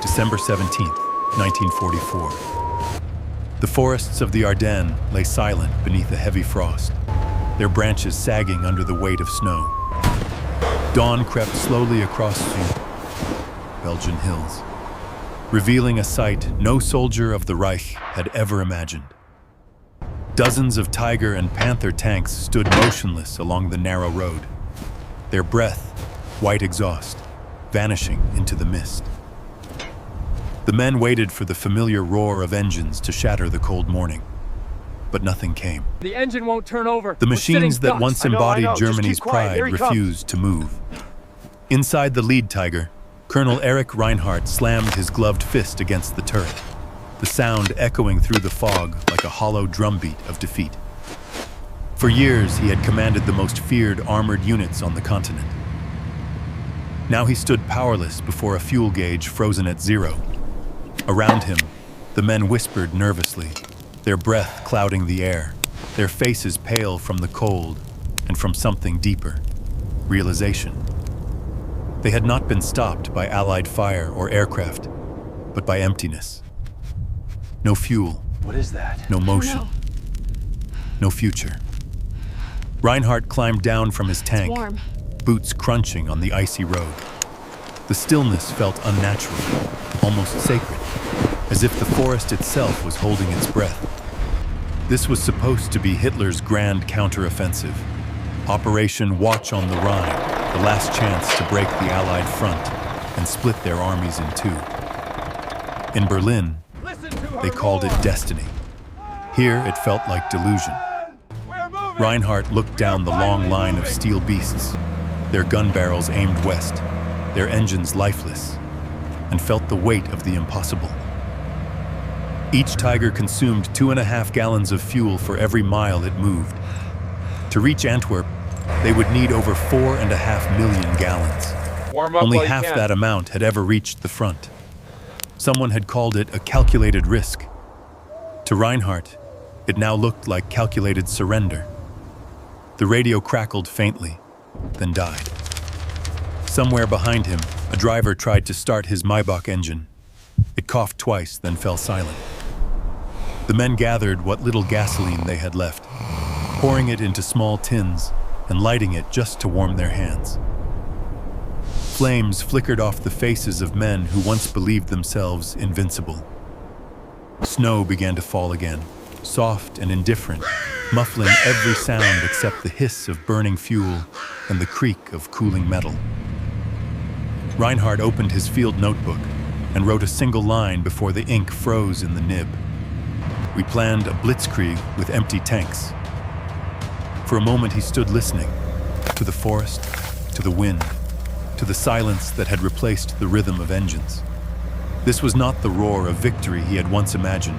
December 17th, 1944. The forests of the Ardennes lay silent beneath a heavy frost, their branches sagging under the weight of snow. Dawn crept slowly across the Belgian hills, revealing a sight no soldier of the Reich had ever imagined. Dozens of Tiger and Panther tanks stood motionless along the narrow road, their breath, white exhaust, vanishing into the mist. The men waited for the familiar roar of engines to shatter the cold morning, but nothing came. The engine won't turn over. The machines that once embodied Germany's pride refused to move. Inside the lead Tiger, Colonel Erich Reinhardt slammed his gloved fist against the turret, the sound echoing through the fog like a hollow drumbeat of defeat. For years, he had commanded the most feared armored units on the continent. Now he stood powerless before a fuel gauge frozen at zero. Around him, the men whispered nervously, their breath clouding the air, their faces pale from the cold and from something deeper, realization. They had not been stopped by Allied fire or aircraft, but by emptiness. No fuel. What is that? No motion. No future. Reinhardt climbed down from his tank, boots crunching on the icy road. The stillness felt unnatural, almost sacred, as if the forest itself was holding its breath. This was supposed to be Hitler's grand counteroffensive, Operation Watch on the Rhine, the last chance to break the Allied front and split their armies in two. In Berlin, they called it destiny. Here, it felt like delusion. Reinhardt looked down the long line of steel beasts, their gun barrels aimed west, their engines lifeless, and felt the weight of the impossible. Each Tiger consumed 2.5 gallons of fuel for every mile it moved. To reach Antwerp, they would need over 4.5 million gallons. Only half that amount had ever reached the front. Someone had called it a calculated risk. To Reinhardt, it now looked like calculated surrender. The radio crackled faintly, then died. Somewhere behind him, a driver tried to start his Maybach engine. It coughed twice, then fell silent. The men gathered what little gasoline they had left, pouring it into small tins and lighting it just to warm their hands. Flames flickered off the faces of men who once believed themselves invincible. Snow began to fall again, soft and indifferent, muffling every sound except the hiss of burning fuel and the creak of cooling metal. Reinhardt opened his field notebook and wrote a single line before the ink froze in the nib. We planned a blitzkrieg with empty tanks. For a moment he stood listening, to the forest, to the wind, to the silence that had replaced the rhythm of engines. This was not the roar of victory he had once imagined,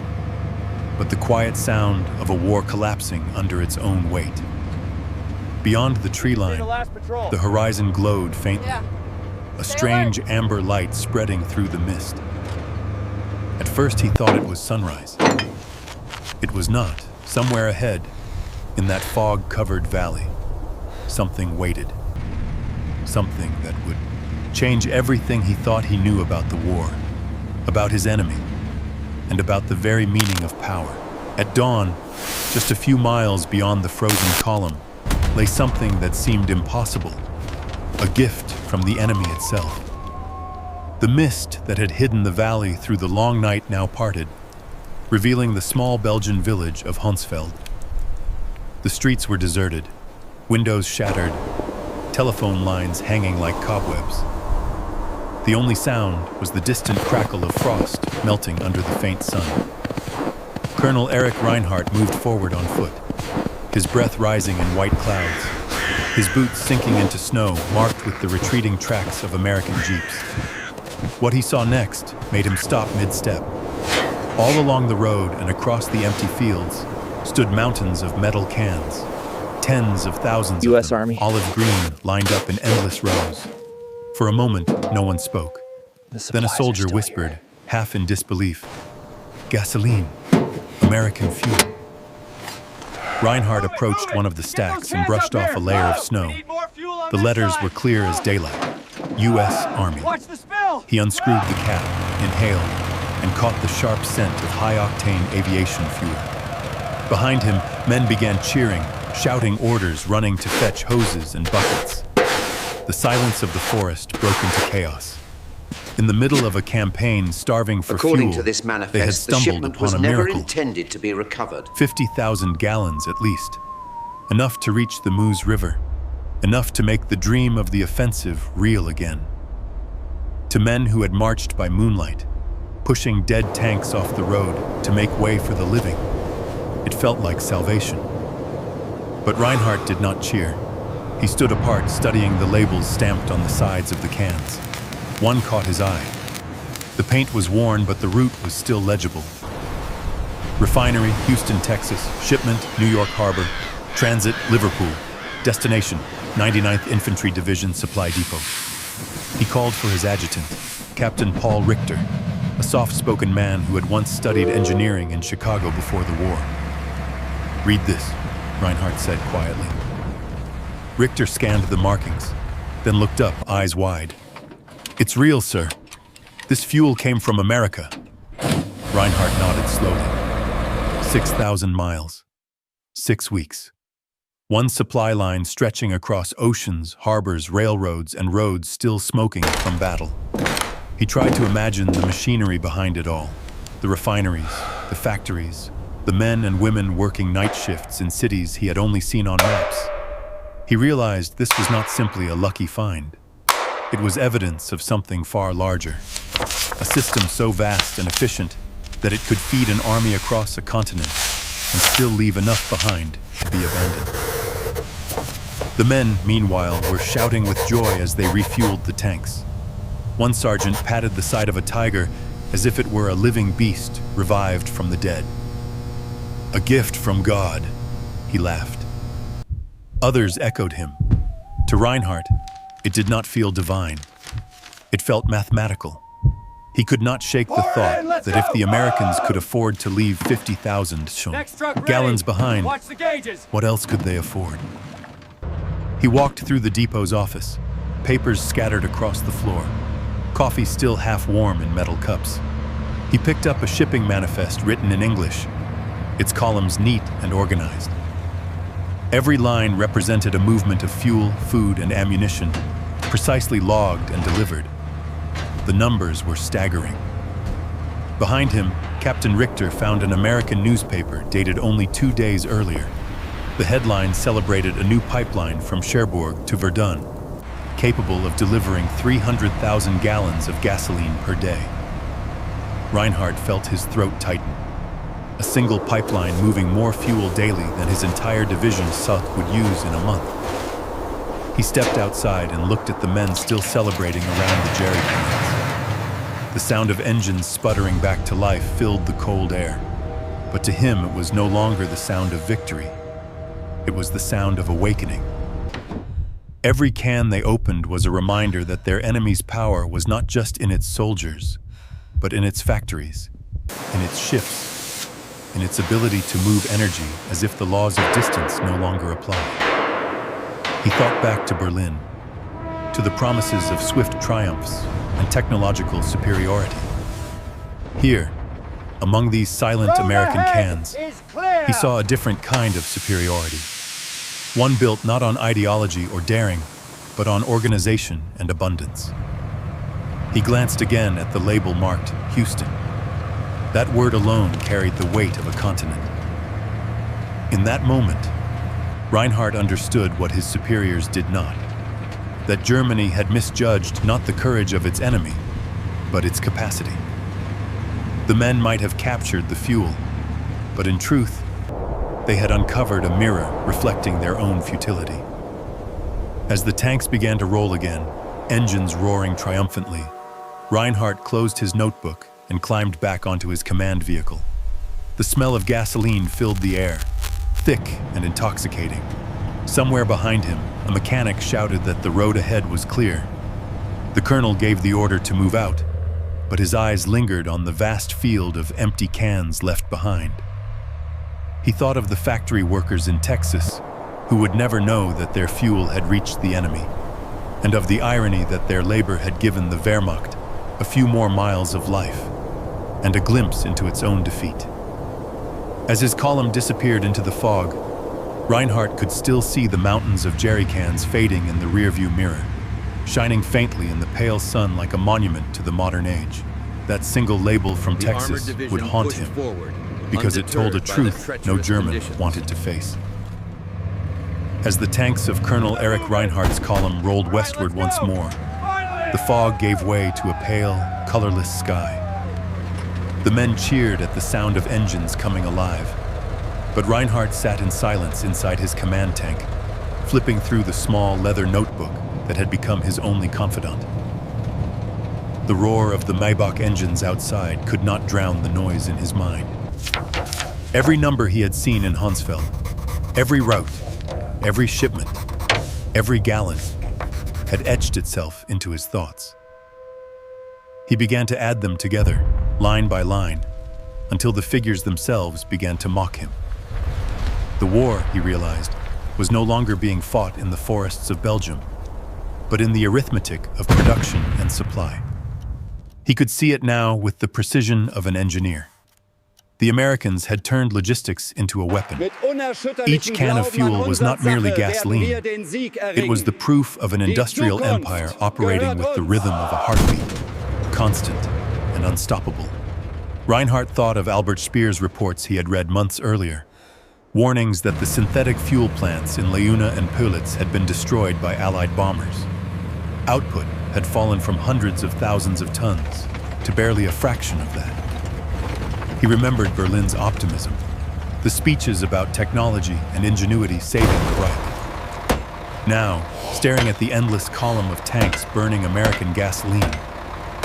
but the quiet sound of a war collapsing under its own weight. Beyond the tree line, the horizon glowed faintly, a strange amber light spreading through the mist. At first he thought it was sunrise. It was not. Somewhere ahead, in that fog-covered valley, something waited. Something that would change everything he thought he knew about the war, about his enemy, and about the very meaning of power. At dawn, just a few miles beyond the frozen column, lay something that seemed impossible, a gift from the enemy itself. The mist that had hidden the valley through the long night now parted, revealing the small Belgian village of Honsfeld. The streets were deserted, windows shattered, telephone lines hanging like cobwebs. The only sound was the distant crackle of frost melting under the faint sun. Colonel Erich Reinhardt moved forward on foot, his breath rising in white clouds, his boots sinking into snow marked with the retreating tracks of American jeeps. What he saw next made him stop mid-step. All along the road and across the empty fields stood mountains of metal cans, tens of thousands US of them, Army. olive green, lined up in endless rows. For a moment, no one spoke. Then a soldier whispered, half in disbelief, "Gasoline, American fuel." Reinhardt approached one of the stacks and brushed off a layer of snow. The letters were clear as daylight. U.S. Army. Watch the spill! He unscrewed the cap, inhaled, and caught the sharp scent of high-octane aviation fuel. Behind him, men began cheering, shouting orders, running to fetch hoses and buckets. The silence of the forest broke into chaos. In the middle of a campaign starving for According fuel, to this they had manifest, the stumbled shipment upon was a never miracle. intended to be recovered. 50,000 gallons at least. Enough to reach the Meuse River. Enough to make the dream of the offensive real again. To men who had marched by moonlight, pushing dead tanks off the road to make way for the living, it felt like salvation. But Reinhardt did not cheer. He stood apart, studying the labels stamped on the sides of the cans. One caught his eye. The paint was worn, but the route was still legible. Refinery, Houston, Texas. Shipment, New York Harbor. Transit, Liverpool. Destination, 99th Infantry Division Supply Depot. He called for his adjutant, Captain Paul Richter, a soft-spoken man who had once studied engineering in Chicago before the war. "Read this," Reinhardt said quietly. Richter scanned the markings, then looked up, eyes wide. "It's real, sir. This fuel came from America." Reinhardt nodded slowly. 6,000 miles. 6 weeks. One supply line stretching across oceans, harbors, railroads, and roads still smoking from battle. He tried to imagine the machinery behind it all. The refineries, the factories, the men and women working night shifts in cities he had only seen on maps. He realized this was not simply a lucky find. It was evidence of something far larger. A system so vast and efficient that it could feed an army across a continent and still leave enough behind to be abandoned. The men, meanwhile, were shouting with joy as they refueled the tanks. One sergeant patted the side of a Tiger as if it were a living beast revived from the dead. "A gift from God," he laughed. Others echoed him. To Reinhardt, it did not feel divine. It felt mathematical. He could not shake the thought that if the Americans could afford to leave 50,000 gallons behind, Watch the gauges! what else could they afford? He walked through the depot's office, papers scattered across the floor, coffee still half warm in metal cups. He picked up a shipping manifest written in English, its columns neat and organized. Every line represented a movement of fuel, food, and ammunition, precisely logged and delivered. The numbers were staggering. Behind him, Captain Richter found an American newspaper dated only 2 days earlier. The headline celebrated a new pipeline from Cherbourg to Verdun, capable of delivering 300,000 gallons of gasoline per day. Reinhardt felt his throat tighten. A single pipeline moving more fuel daily than his entire division SUC would use in a month. He stepped outside and looked at the men still celebrating around the jerry cans. The sound of engines sputtering back to life filled the cold air. But to him, it was no longer the sound of victory. It was the sound of awakening. Every can they opened was a reminder that their enemy's power was not just in its soldiers, but in its factories, in its shifts, in its ability to move energy as if the laws of distance no longer applied. He thought back to Berlin, to the promises of swift triumphs and technological superiority. Here, among these silent American cans, he saw a different kind of superiority. One built not on ideology or daring, but on organization and abundance. He glanced again at the label marked Houston. That word alone carried the weight of a continent. In that moment, Reinhardt understood what his superiors did not. That Germany had misjudged not the courage of its enemy, but its capacity. The men might have captured the fuel, but in truth, they had uncovered a mirror reflecting their own futility. As the tanks began to roll again, engines roaring triumphantly, Reinhardt closed his notebook and climbed back onto his command vehicle. The smell of gasoline filled the air, thick and intoxicating. Somewhere behind him, a mechanic shouted that the road ahead was clear. The colonel gave the order to move out, but his eyes lingered on the vast field of empty cans left behind. He thought of the factory workers in Texas who would never know that their fuel had reached the enemy. and of the irony that their labor had given the Wehrmacht a few more miles of life and a glimpse into its own defeat. As his column disappeared into the fog, Reinhardt could still see the mountains of jerry cans fading in the rearview mirror, shining faintly in the pale sun like a monument to the modern age. That single label from Texas would haunt him because it told a truth no German wanted to face. As the tanks of Colonel Erich Reinhardt's column rolled westward once more, the fog gave way to a pale, colorless sky. The men cheered at the sound of engines coming alive, but Reinhardt sat in silence inside his command tank, flipping through the small leather notebook that had become his only confidant. The roar of the Maybach engines outside could not drown the noise in his mind. Every number he had seen in Hansfeld, every route, every shipment, every gallon, had etched itself into his thoughts. He began to add them together, line by line, until the figures themselves began to mock him. The war, he realized, was no longer being fought in the forests of Belgium, but in the arithmetic of production and supply. He could see it now with the precision of an engineer. The Americans had turned logistics into a weapon. Each can of fuel was not merely gasoline. It was the proof of an industrial empire operating with the rhythm of a heartbeat, constant and unstoppable. Reinhardt thought of Albert Speer's reports he had read months earlier, warnings that the synthetic fuel plants in Leuna and Pölitz had been destroyed by Allied bombers. Output had fallen from hundreds of thousands of tons to barely a fraction of that. He remembered Berlin's optimism, the speeches about technology and ingenuity saving the Reich. Now, staring at the endless column of tanks burning American gasoline,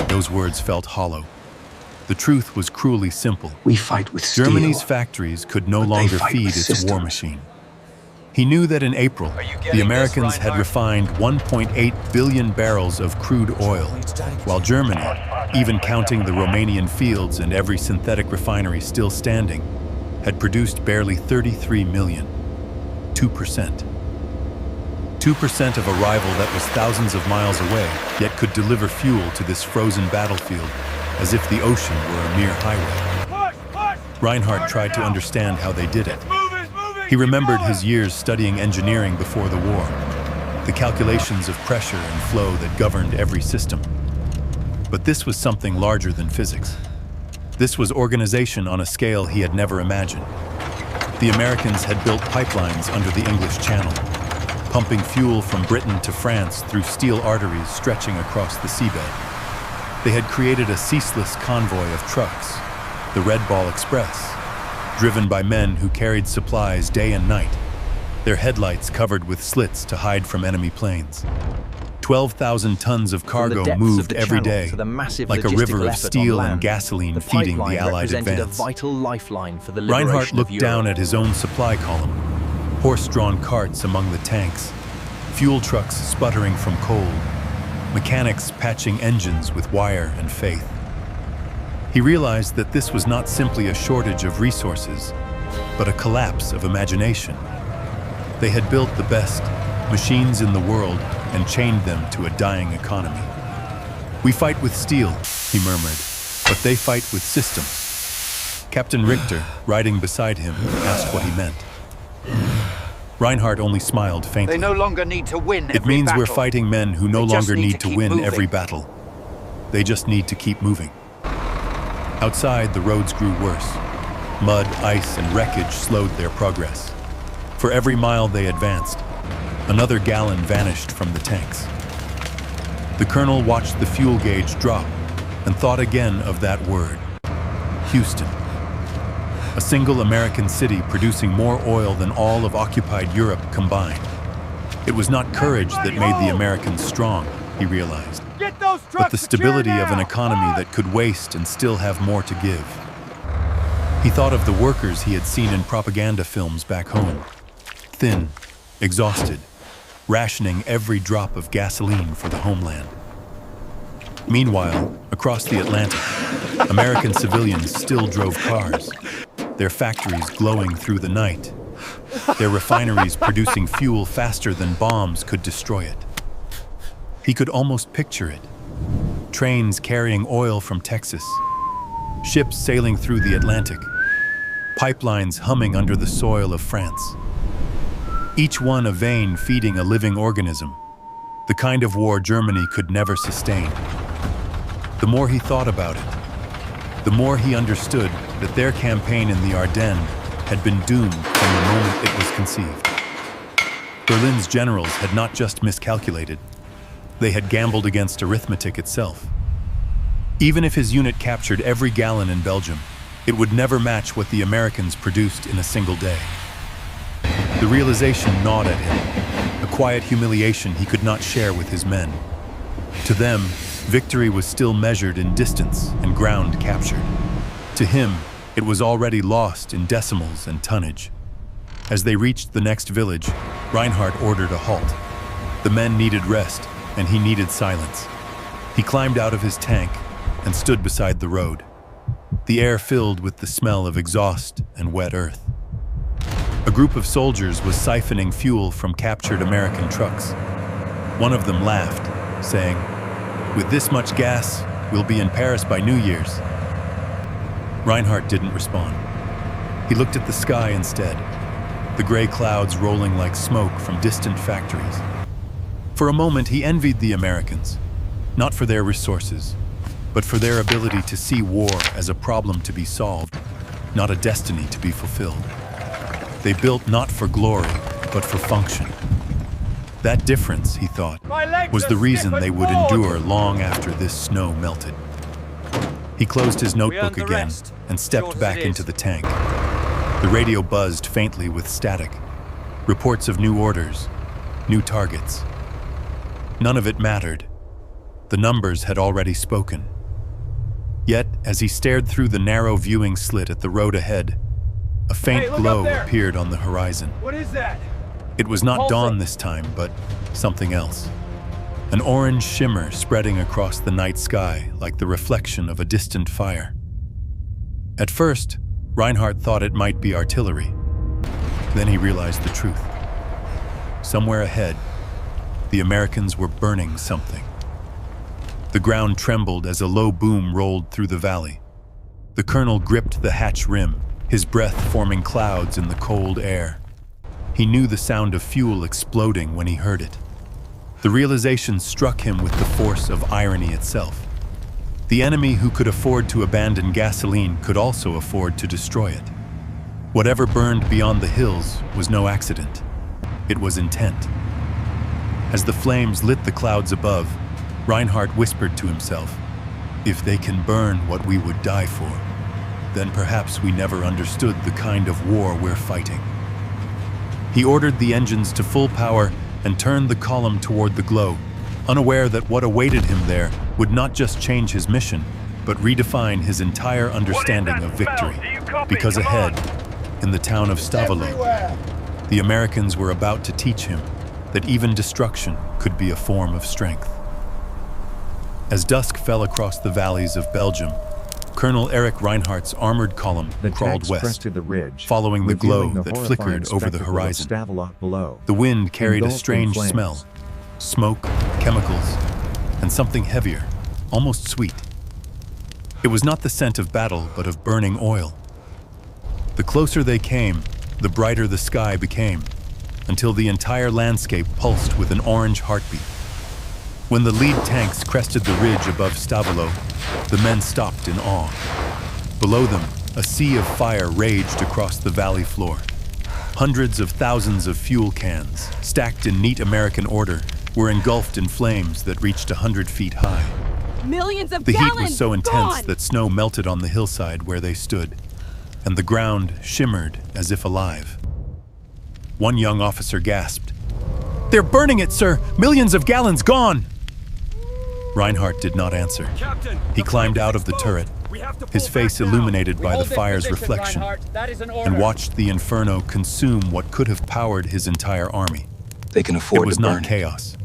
those words felt hollow. The truth was cruelly simple. We fight with steel. Germany's factories could no longer feed its war machine. He knew that in April, the Americans had refined 1.8 billion barrels of crude oil, while Germany, even counting the Romanian fields and every synthetic refinery still standing, had produced barely 33 million, 2%. 2% of a rival that was thousands of miles away, yet could deliver fuel to this frozen battlefield as if the ocean were a mere highway. Reinhardt tried to understand how they did it. He remembered his years studying engineering before the war, the calculations of pressure and flow that governed every system. But this was something larger than physics. This was organization on a scale he had never imagined. The Americans had built pipelines under the English Channel, pumping fuel from Britain to France through steel arteries stretching across the seabed. They had created a ceaseless convoy of trucks, the Red Ball Express, driven by men who carried supplies day and night, their headlights covered with slits to hide from enemy planes. 12,000 tons of cargo moved every day, like a river of steel and gasoline feeding the Allied advance. Reinhardt looked down at his own supply column, horse-drawn carts among the tanks, fuel trucks sputtering from cold, mechanics patching engines with wire and faith. He realized that this was not simply a shortage of resources, but a collapse of imagination. They had built the best machines in the world and chained them to a dying economy. "We fight with steel," he murmured, "but they fight with systems." Captain Richter, riding beside him, asked what he meant. Reinhardt only smiled faintly. They no longer need to win every It means battle. we're fighting men who no They just longer need need to to keep win moving. every battle. They just need to keep moving. Outside, the roads grew worse. Mud, ice, and wreckage slowed their progress. For every mile they advanced, another gallon vanished from the tanks. The colonel watched the fuel gauge drop and thought again of that word, Houston. A single American city producing more oil than all of occupied Europe combined. It was not courage that made the Americans strong, he realized, but the stability of an economy that could waste and still have more to give. He thought of the workers he had seen in propaganda films back home, thin, exhausted, rationing every drop of gasoline for the homeland. Meanwhile, across the Atlantic, American civilians still drove cars, their factories glowing through the night, their refineries producing fuel faster than bombs could destroy it. He could almost picture it. Trains carrying oil from Texas, ships sailing through the Atlantic, pipelines humming under the soil of France. Each one a vein feeding a living organism, the kind of war Germany could never sustain. The more he thought about it, the more he understood that their campaign in the Ardennes had been doomed from the moment it was conceived. Berlin's generals had not just miscalculated, they had gambled against arithmetic itself. Even if his unit captured every gallon in Belgium, it would never match what the Americans produced in a single day. The realization gnawed at him, a quiet humiliation he could not share with his men. To them, victory was still measured in distance and ground captured. To him, it was already lost in decimals and tonnage. As they reached the next village, Reinhardt ordered a halt. The men needed rest, and he needed silence. He climbed out of his tank and stood beside the road, the air filled with the smell of exhaust and wet earth. A group of soldiers was siphoning fuel from captured American trucks. One of them laughed, saying, "With this much gas, we'll be in Paris by New Year's." Reinhardt didn't respond. He looked at the sky instead, the gray clouds rolling like smoke from distant factories. For a moment, he envied the Americans, not for their resources, but for their ability to see war as a problem to be solved, not a destiny to be fulfilled. They built not for glory, but for function. That difference, he thought, was the reason they would endure long after this snow melted. He closed his notebook again and stepped back into the tank. The radio buzzed faintly with static, reports of new orders, new targets. None of it mattered. The numbers had already spoken. Yet, as he stared through the narrow viewing slit at the road ahead, a faint glow appeared on the horizon. What is that? It was not dawn this time, but something else. An orange shimmer spreading across the night sky like the reflection of a distant fire. At first, Reinhardt thought it might be artillery. Then he realized the truth. Somewhere ahead, the Americans were burning something. The ground trembled as a low boom rolled through the valley. The colonel gripped the hatch rim, his breath forming clouds in the cold air. He knew the sound of fuel exploding when he heard it. The realization struck him with the force of irony itself. The enemy who could afford to abandon gasoline could also afford to destroy it. Whatever burned beyond the hills was no accident. It was intent. As the flames lit the clouds above, Reinhardt whispered to himself, "If they can burn what we would die for, then perhaps we never understood the kind of war we're fighting." He ordered the engines to full power and turned the column toward the glow, unaware that what awaited him there would not just change his mission, but redefine his entire understanding of victory. Because ahead, in the town of Stavelot, the Americans were about to teach him that even destruction could be a form of strength. As dusk fell across the valleys of Belgium, Colonel Erich Reinhardt's armored column crawled west, following the glow that flickered over the horizon. The wind carried a strange smell, smoke, chemicals, and something heavier, almost sweet. It was not the scent of battle, but of burning oil. The closer they came, the brighter the sky became, until the entire landscape pulsed with an orange heartbeat. When the lead tanks crested the ridge above Stavelot, the men stopped in awe. Below them, a sea of fire raged across the valley floor. Hundreds of thousands of fuel cans, stacked in neat American order, were engulfed in flames that reached 100 feet high. Millions of The gallons heat was so intense gone! that snow melted on the hillside where they stood, and the ground shimmered as if alive. One young officer gasped, "They're burning it, sir! Millions of gallons gone!" Reinhardt did not answer. Captain, He climbed out of the turret, his face illuminated by the fire's reflection, and watched the inferno consume what could have powered his entire army. They can It afford was to burn not chaos.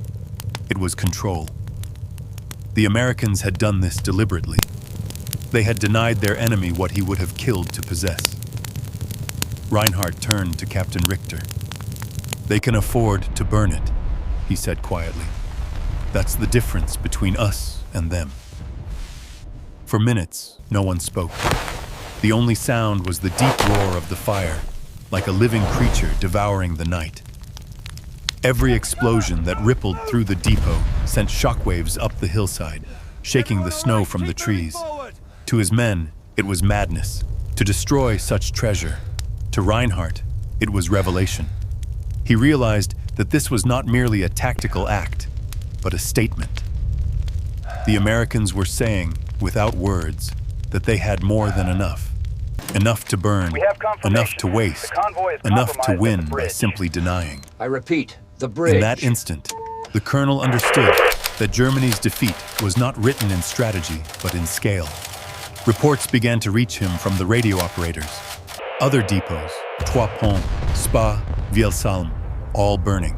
It was control. The Americans had done this deliberately. They had denied their enemy what he would have killed to possess. Reinhardt turned to Captain Richter. "They can afford to burn it," he said quietly. That's the difference between us and them. For minutes, no one spoke. The only sound was the deep roar of the fire, like a living creature devouring the night. Every explosion that rippled through the depot sent shockwaves up the hillside, shaking the snow from the trees. To his men, it was madness. To destroy such treasure. To Reinhardt, it was revelation. He realized that this was not merely a tactical act, but a statement. The Americans were saying, without words, that they had more than enough. Enough to burn, enough to waste, enough to win by simply denying. I repeat, the bridge. In that instant, the colonel understood that Germany's defeat was not written in strategy, but in scale. Reports began to reach him from the radio operators. Other depots, Trois Ponts, Spa, Vielsalm, all burning.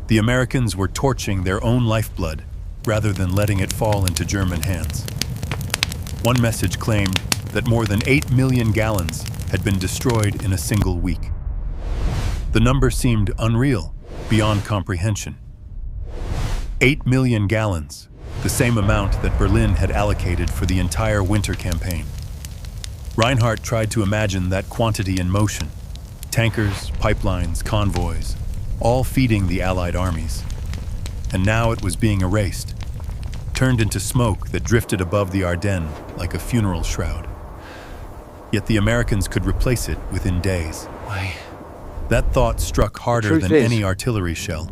The Americans were torching their own lifeblood rather than letting it fall into German hands. One message claimed that more than 8 million gallons had been destroyed in a single week. The number seemed unreal, beyond comprehension. 8 million gallons, the same amount that Berlin had allocated for the entire winter campaign. Reinhardt tried to imagine that quantity in motion. Tankers, pipelines, convoys, all feeding the Allied armies. And now it was being erased, turned into smoke that drifted above the Ardennes like a funeral shroud. Yet the Americans could replace it within days. Why? That thought struck harder than any artillery shell.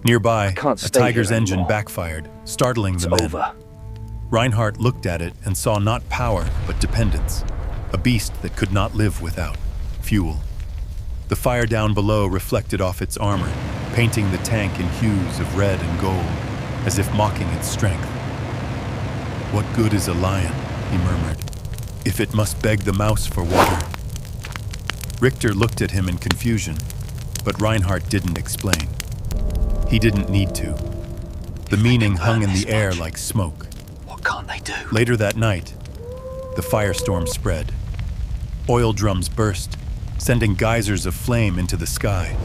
Nearby, a Tiger's engine backfired, startling the men. Over. Reinhardt looked at it and saw not power, but dependence. A beast that could not live without fuel. The fire down below reflected off its armor, painting the tank in hues of red and gold, as if mocking its strength. "What good is a lion," he murmured, "if it must beg the mouse for water?" Richter looked at him in confusion, but Reinhardt didn't explain. He didn't need to. The meaning hung in the air like smoke. What can't they do? Later that night, the firestorm spread. Oil drums burst, sending geysers of flame into the sky.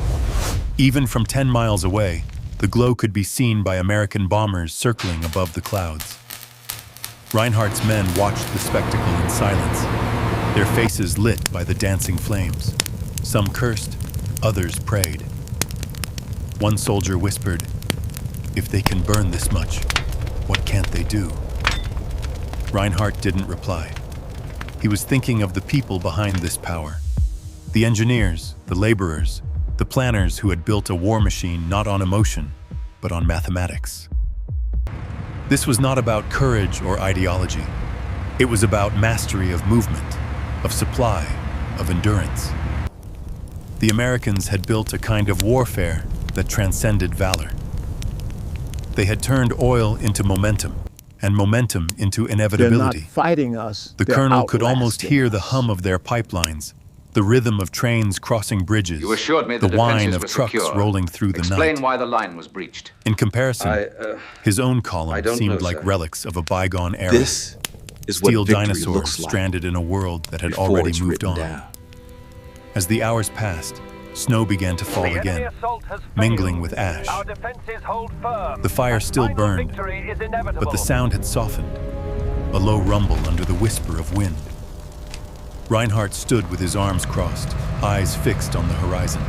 Even from 10 miles away, the glow could be seen by American bombers circling above the clouds. Reinhardt's men watched the spectacle in silence, their faces lit by the dancing flames. Some cursed, others prayed. One soldier whispered, "If they can burn this much, what can't they do?" Reinhardt didn't reply. He was thinking of the people behind this power. The engineers, the laborers, the planners who had built a war machine not on emotion, but on mathematics. This was not about courage or ideology. It was about mastery of movement, of supply, of endurance. The Americans had built a kind of warfare that transcended valor. They had turned oil into momentum, and momentum into inevitability. They're not fighting us. The colonel could almost hear the hum of their pipelines, the rhythm of trains crossing bridges, You assured me the the whine defenses of were trucks secure. rolling through the Explain night. why the line was breached. In comparison, his own column don't seemed know, like sir. relics of a bygone era. This is what Steel victory dinosaurs looks like stranded in a world that had before already it's moved written on. down. As the hours passed, snow began to fall The enemy again, assault has mingling failed. with ash. Our defenses hold firm. The fire still Final burned, victory is inevitable. but the sound had softened, a low rumble under the whisper of wind. Reinhardt stood with his arms crossed, eyes fixed on the horizon.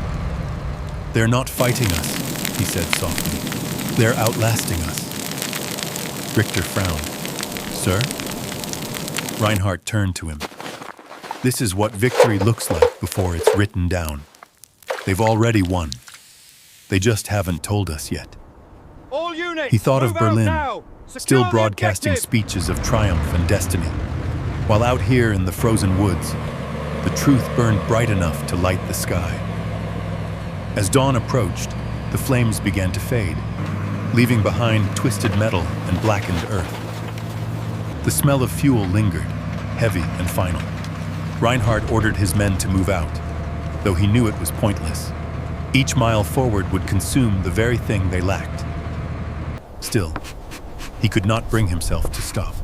"They're not fighting us," he said softly. "They're outlasting us." Richter frowned. "Sir?" Reinhardt turned to him. "This is what victory looks like before it's written down. They've already won. They just haven't told us yet." All units, He thought of move out Berlin, now. still Secure the broadcasting objective. speeches of triumph and destiny, while out here in the frozen woods, the truth burned bright enough to light the sky. As dawn approached, the flames began to fade, leaving behind twisted metal and blackened earth. The smell of fuel lingered, heavy and final. Reinhardt ordered his men to move out, though he knew it was pointless. Each mile forward would consume the very thing they lacked. Still, he could not bring himself to stop.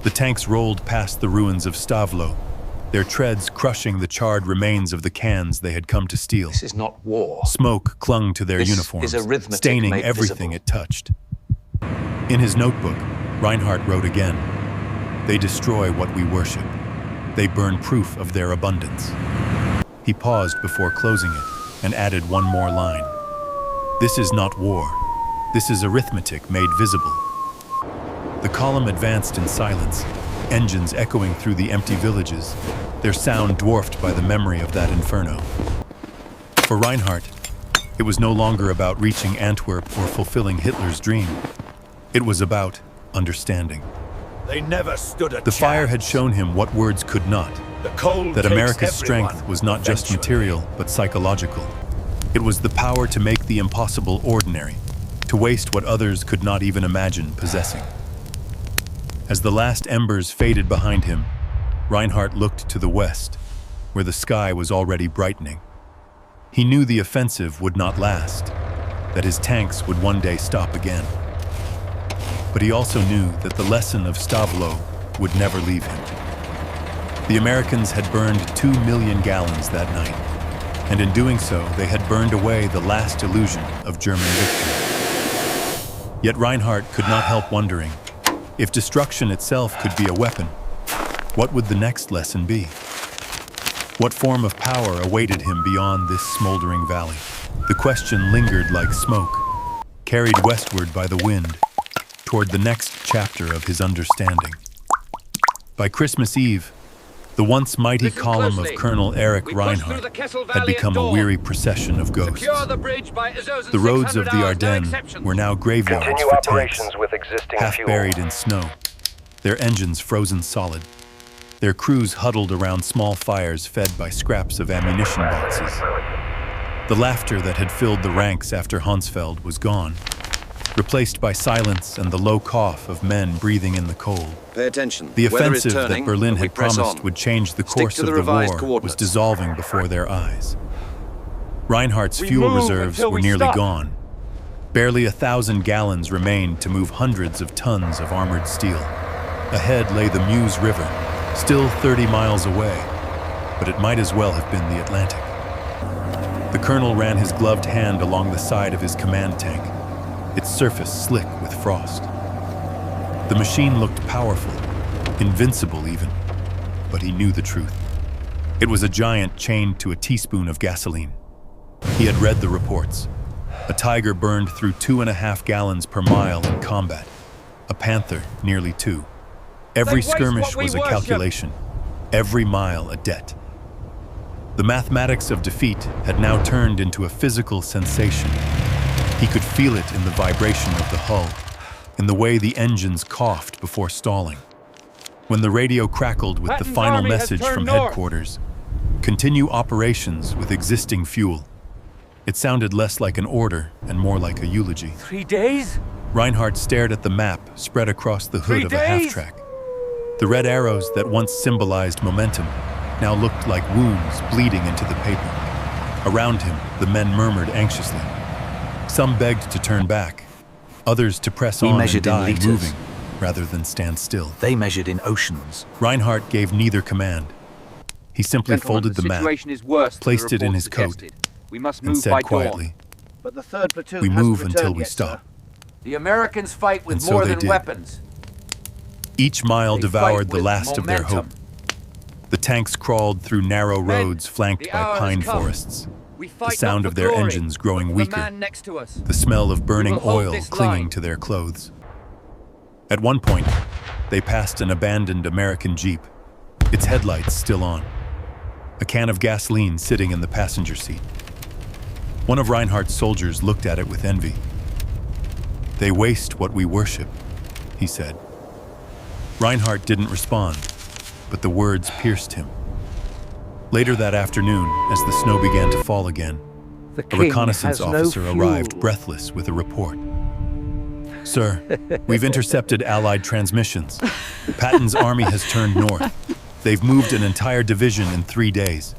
The tanks rolled past the ruins of Stavlo, their treads crushing the charred remains of the cans they had come to steal. This is not war. Smoke clung to their This uniforms, is arithmetic staining made everything visible. it touched. In his notebook, Reinhardt wrote again, "They destroy what we worship. They burn proof of their abundance." He paused before closing it and added one more line. "This is not war. This is arithmetic made visible." The column advanced in silence, engines echoing through the empty villages, their sound dwarfed by the memory of that inferno. For Reinhardt, it was no longer about reaching Antwerp or fulfilling Hitler's dream. It was about understanding. They never stood a The fire had chance. shown him what words could not, The cold that takes America's everyone, strength was not just eventually. material, but psychological. It was the power to make the impossible ordinary, to waste what others could not even imagine possessing. As the last embers faded behind him, Reinhardt looked to the west, where the sky was already brightening. He knew the offensive would not last, that his tanks would one day stop again. But he also knew that the lesson of Stavlo would never leave him. The Americans had burned 2 million gallons that night, and in doing so, they had burned away the last illusion of German victory. Yet Reinhardt could not help wondering, if destruction itself could be a weapon, what would the next lesson be? What form of power awaited him beyond this smoldering valley? The question lingered like smoke, carried westward by the wind, toward the next chapter of his understanding. By Christmas Eve, the once mighty Listen column closely. of Colonel Eric We push through Reinhardt the Kessel had Valley become at a dawn. weary procession of ghosts. Secure the bridge by Azores and The roads of 600 the hours, no Ardennes exceptions. were now graveyards Continue for tanks, operations with existing half fuel. buried in snow, their engines frozen solid, their crews huddled around small fires fed by scraps of ammunition boxes. The laughter that had filled the ranks after Hansfeld was gone, replaced by silence and the low cough of men breathing in the cold. Pay attention. The Weather is offensive turning, that Berlin but we had press promised on. would change the Stick course to of the the revised war was coordinates. dissolving before their eyes. Reinhardt's We fuel move reserves until were we nearly stop. gone. Barely 1,000 gallons remained to move hundreds of tons of armored steel. Ahead lay the Meuse River, still 30 miles away, but it might as well have been the Atlantic. The colonel ran his gloved hand along the side of his command tank, its surface slick with frost. The machine looked powerful, invincible even, but he knew the truth. It was a giant chained to a teaspoon of gasoline. He had read the reports. A tiger burned through 2.5 gallons per mile in combat, a panther nearly 2. Every They waste skirmish what we was a worship. calculation, every mile a debt. The mathematics of defeat had now turned into a physical sensation. He could feel it in the vibration of the hull, in the way the engines coughed before stalling. When the radio crackled with the Patton's final army has message turned from north. headquarters, continue operations with existing fuel. It sounded less like an order and more like a eulogy. 3 days? Reinhardt stared at the map spread across the hood 3 of a days? half-track. The red arrows that once symbolized momentum now looked like wounds bleeding into the paper. Around him, the men murmured anxiously. Some begged to turn back, others to press We on and measured in die liters. moving rather than stand still. They measured in oceans. Reinhardt gave neither command. He simply Gentlemen, folded the map, situation is worse than placed the it in reports his coat, suggested. We must and move said by dawn. quietly, But the third platoon "We hasn't move until returned we yet, stop." sir. The Americans fight with And so more they than did. weapons. Each mile They devoured fight the with last of their hope. momentum. The tanks crawled through narrow Men, roads flanked the by hour has pine come. forests, We the fight sound not of for their glory, engines growing but for the weaker, man next to us. the smell of burning will hold oil this clinging line. to their clothes. At one point, they passed an abandoned American Jeep, its headlights still on, a can of gasoline sitting in the passenger seat. One of Reinhardt's soldiers looked at it with envy. "They waste what we worship," he said. Reinhardt didn't respond, but the words pierced him. Later that afternoon, as the snow began to fall again, The a king reconnaissance has no officer fuel. arrived breathless with a report. "Sir, we've intercepted Allied transmissions. Patton's army has turned north. They've moved an entire division in 3 days."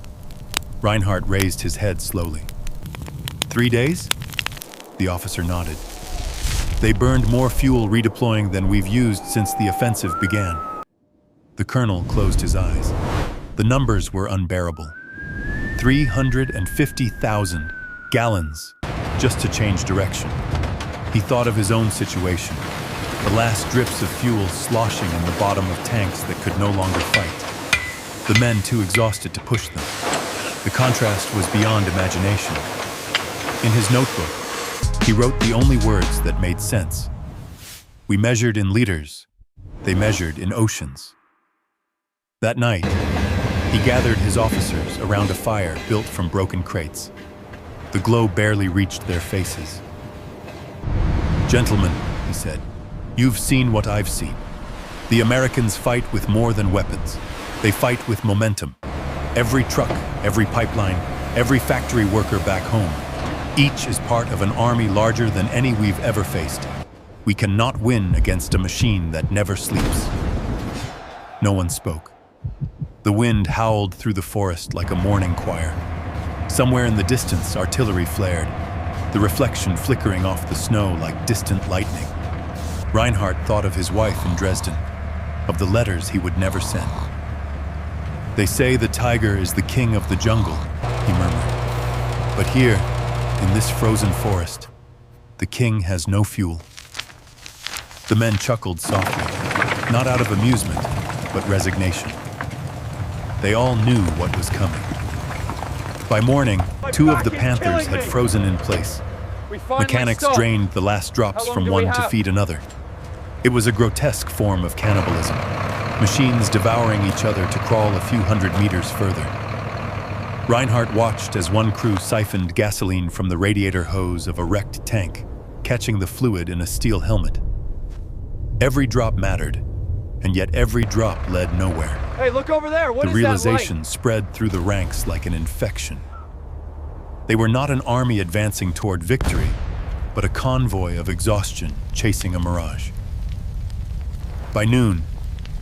Reinhardt raised his head slowly. 3 days? The officer nodded. "They burned more fuel redeploying than we've used since the offensive began." The colonel closed his eyes. The numbers were unbearable. 350,000 gallons just to change direction. He thought of his own situation, the last drips of fuel sloshing in the bottom of tanks that could no longer fight. The men too exhausted to push them. The contrast was beyond imagination. In his notebook, he wrote the only words that made sense. We measured in liters, they measured in oceans. That night, he gathered his officers around a fire built from broken crates. The glow barely reached their faces. "Gentlemen," he said, "you've seen what I've seen. The Americans fight with more than weapons. They fight with momentum. Every truck, every pipeline, every factory worker back home, each is part of an army larger than any we've ever faced. We cannot win against a machine that never sleeps." No one spoke. The wind howled through the forest like a mourning choir. Somewhere in the distance, artillery flared, the reflection flickering off the snow like distant lightning. Reinhardt thought of his wife in Dresden, of the letters he would never send. "They say the tiger is the king of the jungle," he murmured. "But here, in this frozen forest, the king has no fuel." The men chuckled softly, not out of amusement, but resignation. They all knew what was coming. By morning, 2 of the Panthers had frozen in place. Mechanics drained the last drops from one to feed another. It was a grotesque form of cannibalism, machines devouring each other to crawl a few hundred meters further. Reinhardt watched as one crew siphoned gasoline from the radiator hose of a wrecked tank, catching the fluid in a steel helmet. Every drop mattered, and yet every drop led nowhere. Hey, look over there. What The is realization spread through the ranks like an infection. They were not an army advancing toward victory, but a convoy of exhaustion chasing a mirage. By noon,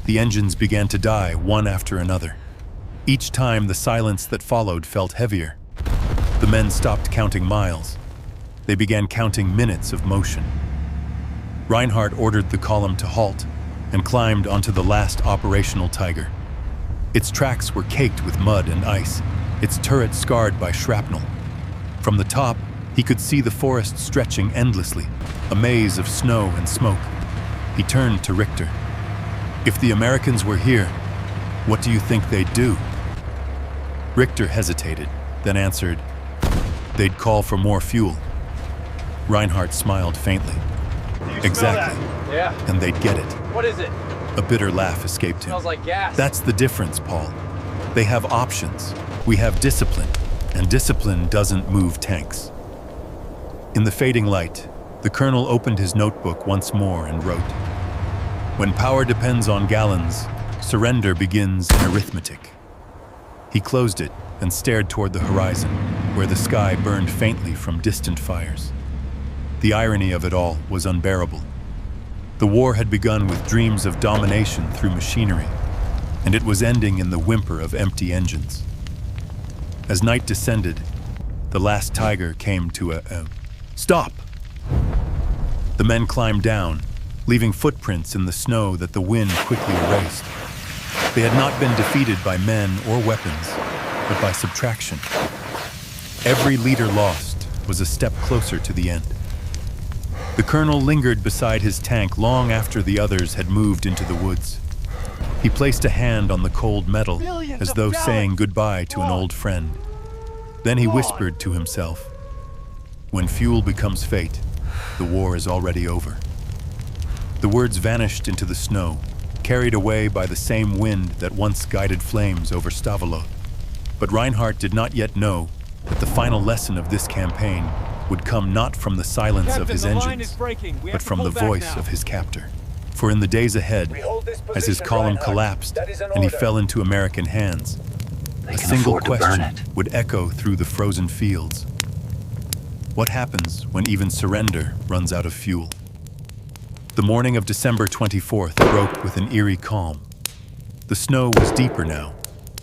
the engines began to die one after another. Each time, the silence that followed felt heavier. The men stopped counting miles. They began counting minutes of motion. Reinhardt ordered the column to halt and climbed onto the last operational Tiger. Its tracks were caked with mud and ice, its turret scarred by shrapnel. From the top, he could see the forest stretching endlessly, a maze of snow and smoke. He turned to Richter. "If the Americans were here, what do you think they'd do?" Richter hesitated, then answered, "They'd call for more fuel." Reinhardt smiled faintly. "Exactly. Yeah. And they'd get it." What is it? A bitter laugh escaped him. Smells like gas. "That's the difference, Paul. They have options. We have discipline, and discipline doesn't move tanks." In the fading light, the colonel opened his notebook once more and wrote, "When power depends on gallons, surrender begins in arithmetic." He closed it and stared toward the horizon, where the sky burned faintly from distant fires. The irony of it all was unbearable. The war had begun with dreams of domination through machinery, and it was ending in the whimper of empty engines. As night descended, the last Tiger came to a stop. The men climbed down, leaving footprints in the snow that the wind quickly erased. They had not been defeated by men or weapons, but by subtraction. Every liter lost was a step closer to the end. The colonel lingered beside his tank long after the others had moved into the woods. He placed a hand on the cold metal, as though saying goodbye to an old friend. Then he whispered to himself, "When fuel becomes fate, the war is already over." The words vanished into the snow, carried away by the same wind that once guided flames over Stavelot. But Reinhardt did not yet know that the final lesson of this campaign would come not from the silence of his engines, but from the voice of his captor. For in the days ahead, as his column collapsed and he fell into American hands, a single question would echo through the frozen fields. What happens when even surrender runs out of fuel? The morning of December 24th broke with an eerie calm. The snow was deeper now,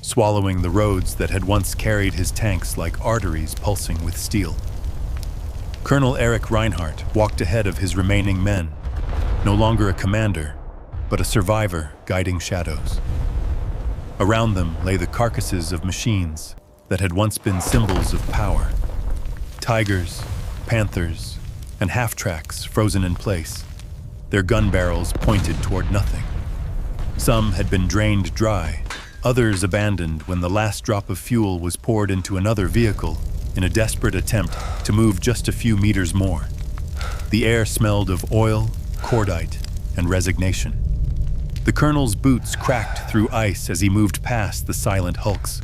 swallowing the roads that had once carried his tanks like arteries pulsing with steel. Colonel Erich Reinhardt walked ahead of his remaining men, no longer a commander, but a survivor guiding shadows. Around them lay the carcasses of machines that had once been symbols of power. Tigers, panthers, and half-tracks frozen in place, their gun barrels pointed toward nothing. Some had been drained dry, others abandoned when the last drop of fuel was poured into another vehicle in a desperate attempt to move just a few meters more. The air smelled of oil, cordite, and resignation. The colonel's boots cracked through ice as he moved past the silent hulks,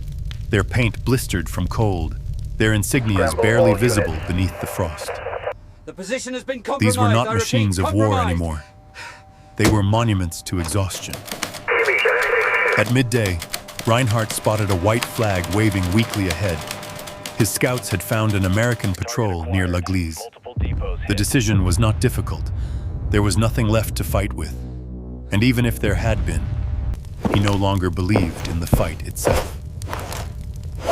their paint blistered from cold, their insignias barely visible beneath the frost. The position has been compromised. These were not I repeat, machines of war compromised. anymore. They were monuments to exhaustion. At midday, Reinhardt spotted a white flag waving weakly ahead. His scouts had found an American patrol near L'Église. The decision was not difficult. There was nothing left to fight with. And even if there had been, he no longer believed in the fight itself.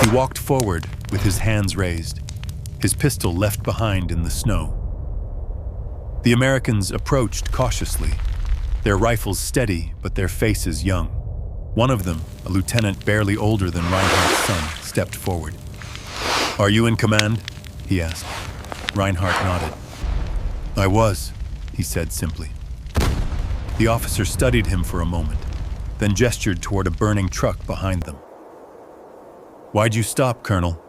He walked forward with his hands raised, his pistol left behind in the snow. The Americans approached cautiously, their rifles steady but their faces young. One of them, a lieutenant barely older than Reinhardt's son, stepped forward. "Are you in command?" he asked. Reinhardt nodded. "I was," he said simply. The officer studied him for a moment, then gestured toward a burning truck behind them. "Why'd you stop, Colonel?"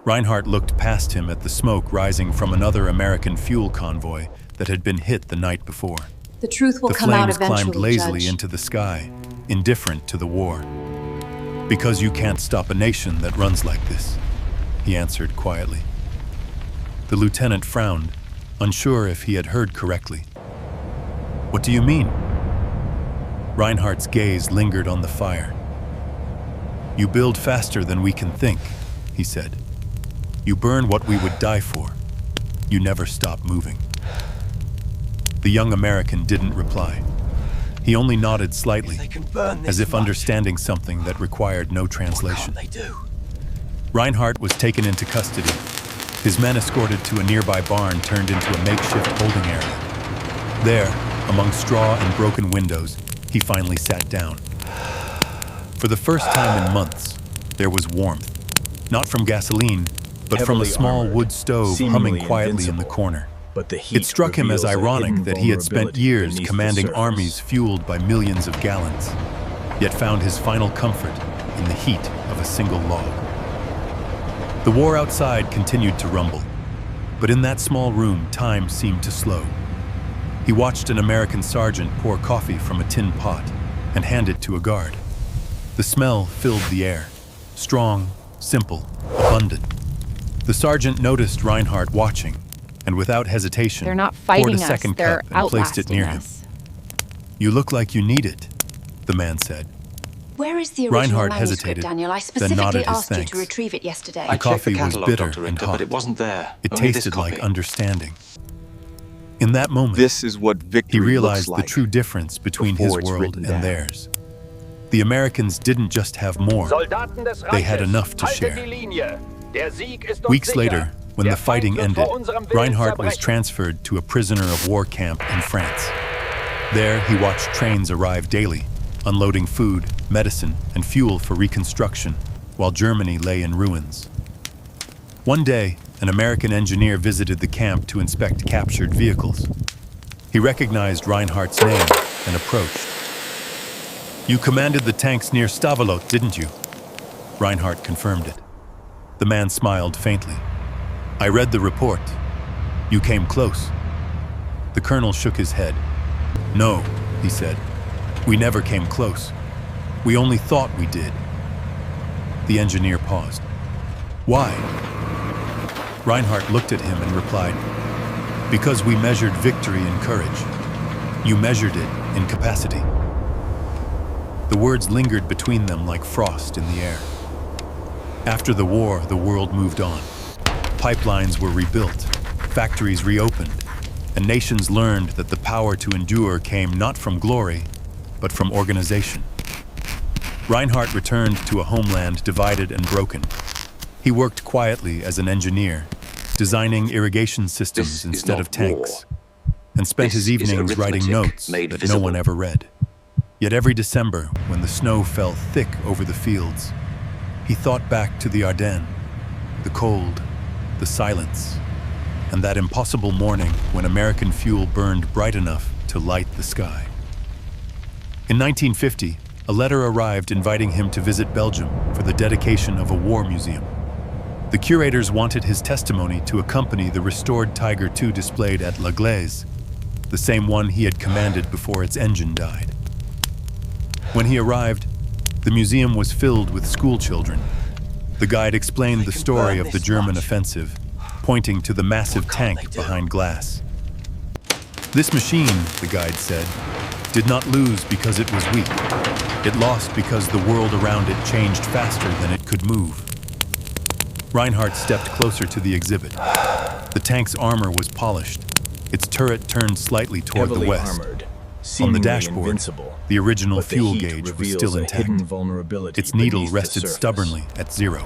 Reinhardt looked past him at the smoke rising from another American fuel convoy that had been hit the night before. The truth will The come out flames climbed eventually, lazily Judge. into the sky, indifferent to the war. "Because you can't stop a nation that runs like this," he answered quietly. The lieutenant frowned, unsure if he had heard correctly. "What do you mean?" Reinhardt's gaze lingered on the fire. "You build faster than we can think," he said. "You burn what we would die for. You never stop moving." The young American didn't reply. He only nodded slightly, They can burn this as if much. understanding something that required no translation. What can't they do? Reinhardt was taken into custody. His men escorted to a nearby barn turned into a makeshift holding area. There, among straw and broken windows, he finally sat down. For the first time in months, there was warmth. Not from gasoline, but from a Heavily small armored, wood stove seemingly humming quietly in the invincible. corner. But the heat It struck him as reveals a ironic hidden that he had spent vulnerability years beneath the commanding surface. armies fueled by millions of gallons, yet found his final comfort in the heat of a single log. The war outside continued to rumble, but in that small room, time seemed to slow. He watched an American sergeant pour coffee from a tin pot and hand it to a guard. The smell filled the air, strong, simple, abundant. The sergeant noticed Reinhardt watching, and without hesitation, They're not poured fighting a us, second they're cup and placed it outlasting near him. us. "You look like you need it," the man said. Where is the original Reinhardt manuscript, hesitated, Daniel? I then specifically nodded his asked you thanks. to retrieve it yesterday. I The coffee checked the was catalogue, bitter Dr. and Richter, hot. but it wasn't there. It Only this tasted like copy. understanding. In that moment, This is what he victory realized looks like. the true difference between his before it's world written and down. theirs. The Americans didn't just have more. Soldaten des They had Reiches, enough to haltet share. die Linie. Der Sieg ist uns Weeks sicher. later, when Der the fighting Feind wird ended, vor unserem Willen Reinhardt was zerbrechen. transferred to a prisoner of war camp in France. There, he watched trains arrive daily, unloading food, medicine, and fuel for reconstruction, while Germany lay in ruins. One day, an American engineer visited the camp to inspect captured vehicles. He recognized Reinhardt's name and approached. "You commanded the tanks near Stavelot, didn't you?" Reinhardt confirmed it. The man smiled faintly. "I read the report. You came close." The colonel shook his head. "No," he said. "We never came close. We only thought we did." The engineer paused. "Why?" Reinhardt looked at him and replied, "Because we measured victory in courage. You measured it in capacity." The words lingered between them like frost in the air. After the war, the world moved on. Pipelines were rebuilt, factories reopened, and nations learned that the power to endure came not from glory, but from organization. Reinhardt returned to a homeland divided and broken. He worked quietly as an engineer, designing irrigation systems This is instead not of tanks, war. and spent This his is evenings writing arithmetic notes made that no one visible. ever read. Yet every December, when the snow fell thick over the fields, he thought back to the Ardennes, the cold, the silence, and that impossible morning when American fuel burned bright enough to light the sky. In 1950, a letter arrived inviting him to visit Belgium for the dedication of a war museum. The curators wanted his testimony to accompany the restored Tiger II displayed at La Glaise, the same one he had commanded before its engine died. When he arrived, the museum was filled with school children. The guide explained the story of the German offensive, pointing to the massive tank behind glass. This machine, the guide said, did not lose because it was weak. It lost because the world around it changed faster than it could move. Reinhardt stepped closer to the exhibit. The tank's armor was polished, its turret turned slightly toward the west. Armored, On the dashboard, invincible, the original but the fuel heat gauge was reveals still a hidden intact. vulnerability Its needle beneath the rested surface. stubbornly at 0.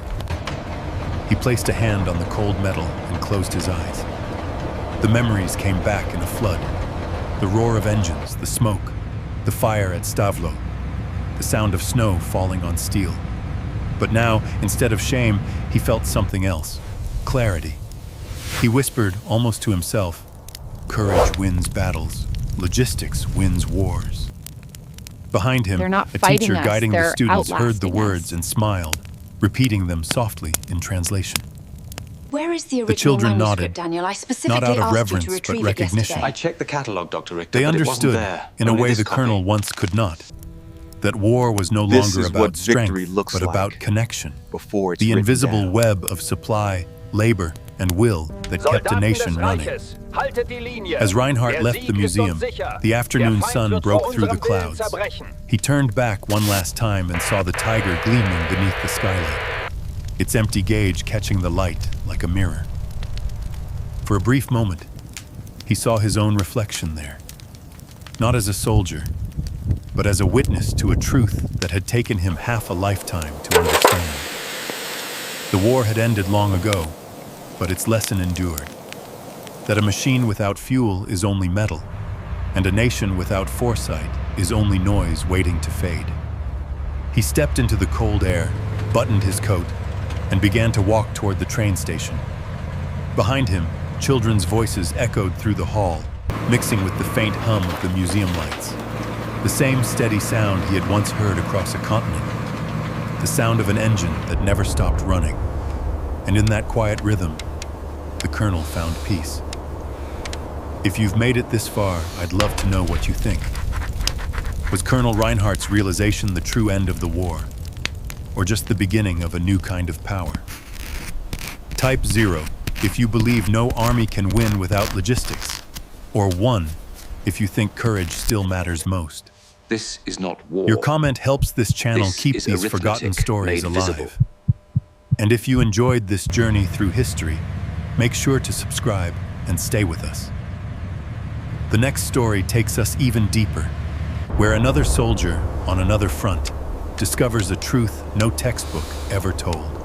He placed a hand on the cold metal and closed his eyes. The memories came back in a flood. The roar of engines, the smoke, the fire at Stavelot, the sound of snow falling on steel. But now, instead of shame, he felt something else, clarity. He whispered, almost to himself, "Courage wins battles. Logistics wins wars." Behind him, They're not a fighting teacher us, guiding the they're students heard the outlasting words us. and smiled, repeating them softly in translation. Where is the original The children manuscript, nodded, Daniel? I specifically not out of asked reverence, you to but retrieve recognition. it yesterday. I checked the catalogue, Dr. Richter, They but it wasn't understood, there. in a Only way this the copy. colonel once could not, that war was no This longer is about what victory strength, looks but like about connection. before it's The written invisible down. web of supply, labor, and will that kept a Soldaten nation des running. Reiches, haltet die Linie. As Reinhardt Der left Sieg the ist uns museum, sicher. the afternoon Der Feind sun wird broke vor through the unserem Willen clouds. zerbrechen. He turned back one last time and saw the Tiger gleaming beneath the skylight, its empty gauge catching the light like a mirror. For a brief moment, he saw his own reflection there, not as a soldier, but as a witness to a truth that had taken him half a lifetime to understand. The war had ended long ago, but its lesson endured. That a machine without fuel is only metal, and a nation without foresight is only noise waiting to fade. He stepped into the cold air, buttoned his coat, and began to walk toward the train station. Behind him, children's voices echoed through the hall, mixing with the faint hum of the museum lights. The same steady sound he had once heard across a continent. The sound of an engine that never stopped running. And in that quiet rhythm, the colonel found peace. If you've made it this far, I'd love to know what you think. Was Colonel Reinhardt's realization the true end of the war? Or just the beginning of a new kind of power? Type 0 if you believe no army can win without logistics. Or 1 if you think courage still matters most. This is not war. Your comment helps this channel This keep is these forgotten arithmetic stories made alive. visible. And if you enjoyed this journey through history, make sure to subscribe and stay with us. The next story takes us even deeper, where another soldier on another front discovers a truth no textbook ever told.